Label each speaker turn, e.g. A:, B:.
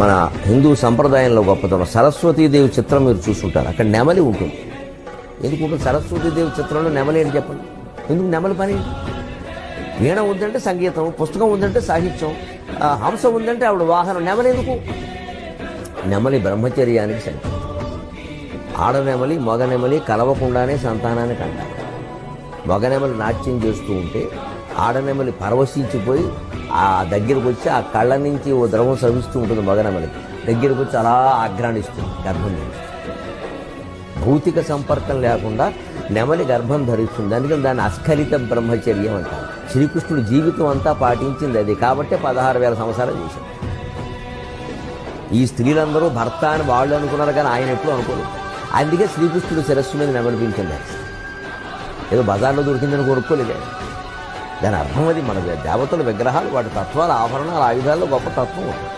A: మన హిందూ సంప్రదాయంలో గొప్పతనం సరస్వతీదేవి చిత్రం మీరు చూస్తుంటారు, అక్కడ నెమలి ఉంటుంది. ఎందుకు ఉంటుంది సరస్వతీదేవి చిత్రంలో నెమలి అని చెప్పండి? ఎందుకు నెమలి పని? వీణ ఉందంటే సంగీతం, పుస్తకం ఉందంటే సాహిత్యం, హంస ఉందంటే ఆవిడ వాహనం. నెమలి ఎందుకు? నెమలి బ్రహ్మచర్యానికి సంకేతం. ఆడనెమలి మగనెమలి కలవకుండానే సంతానానికి అంటారు. మగనెమలి నాట్యం చేస్తూ ఉంటే ఆడనెమలి పరవశించిపోయి ఆ దగ్గరకు వచ్చి ఆ కళ్ళ నుంచి ఓ ద్రవం స్రవిస్తూ ఉంటుంది. మగనెమలి దగ్గరకు వచ్చి అలా ఆఘ్రాణిస్తుంది, గర్భం ధరిస్తుంది. భౌతిక సంపర్కం లేకుండా నెమలి గర్భం ధరిస్తుంది. అందుకని దాన్ని అస్ఖలిత బ్రహ్మచర్యం అంటారు. శ్రీకృష్ణుడు జీవితం అంతా పాటించింది అది, కాబట్టే 16,000 సంవత్సరాలు చేశాడు. ఈ స్త్రీలందరూ భర్త అని వాళ్ళు అనుకున్నారు, కానీ ఆయన ఎప్పుడు అనుకోలేదు. అందుకే శ్రీకృష్ణుడు శిరస్సు మీద నెమలిపించింది. ఏదో బజార్లో దొరికిందని కొనుక్కోలేదు. దాని అర్థం అది. మన దేవతల విగ్రహాలు, వాటి తత్వాల, ఆభరణాల, ఆయుధాల్లో గొప్ప తత్వం ఉంటుంది.